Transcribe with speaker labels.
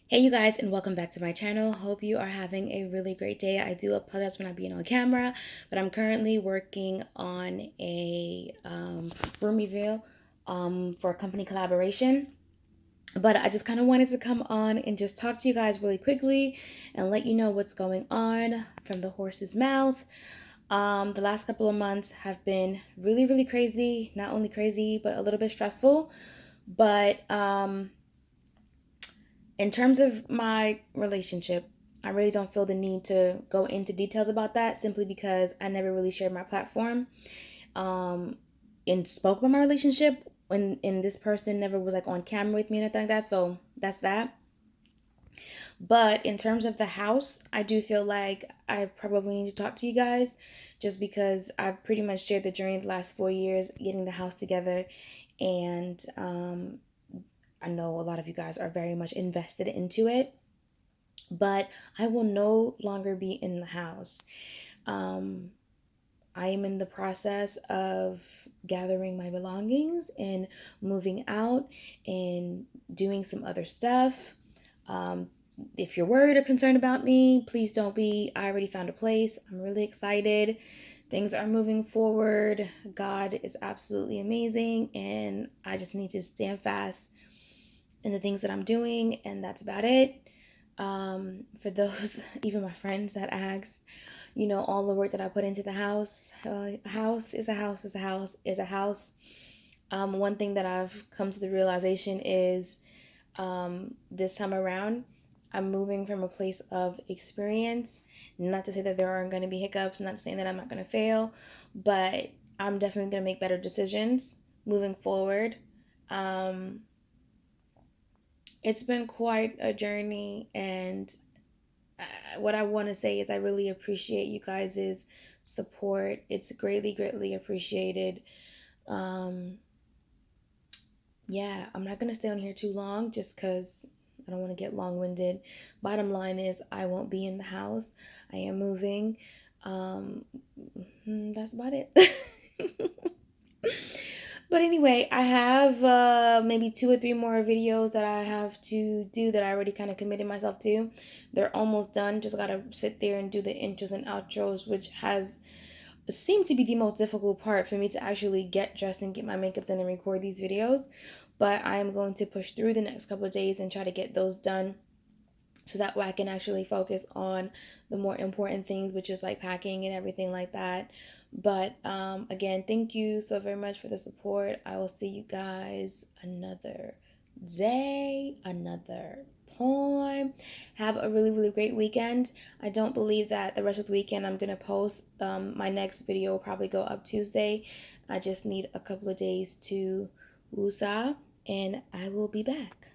Speaker 1: Hey you guys, and welcome back to my channel. Hope you are having a really great day. I do apologize for not being on camera, but I'm currently working on a room reveal for a company collaboration. But I just kind of wanted to come on and just talk to you guys really quickly and let you know what's going on from the horse's mouth. The last couple of months have been really, really crazy. Not only crazy, but a little bit stressful. But in terms of my relationship, I really don't feel the need to go into details about that simply because I never really shared my platform um, and spoke about my relationship when and this person never was like on camera with me and anything like that. So that's that. But in terms of the house, I do feel like I probably need to talk to you guys just because I've pretty much shared the journey the last 4 years getting the house together. And I know a lot of you guys are very much invested into it, but I will no longer be in the house. Um, I am in the process of gathering my belongings and moving out and doing some other stuff. Um, if you're worried or concerned about me, please don't be. I already found a place. I'm really excited. Things are moving forward. God is absolutely amazing, and I just need to stand fast in the things that I'm doing, and that's about it. For those, even my friends that asked, all the work that I put into the house, a house is a house is a house is a house. One thing that I've come to the realization is this time around, I'm moving from a place of experience. Not to say that there aren't going to be hiccups, not saying that I'm not going to fail, but I'm definitely going to make better decisions moving forward. Um, it's been quite a journey, and what I want to say is I really appreciate you guys' support. It's greatly, greatly appreciated. Um, yeah, I'm not going to stay on here too long just because I don't want to get long winded. Bottom line is, I won't be in the house. I am moving. Um, that's about it. But anyway, I have maybe 2 or 3 more videos that I have to do that I already kind of committed myself to. They're almost done. Just gotta sit there and do the intros and outros, which has seemed to be the most difficult part for me to actually get dressed and get my makeup done and record these videos. But I am going to push through the next couple of days and try to get those done so that way I can actually focus on the more important things, which is like packing and everything like that. But again, thank you so very much for the support. I will see you guys another day, another time. Have a really, really great weekend. I don't believe that the rest of the weekend I'm gonna post. My next video will probably go up Tuesday. I just need a couple of days to woosah, and I will be back.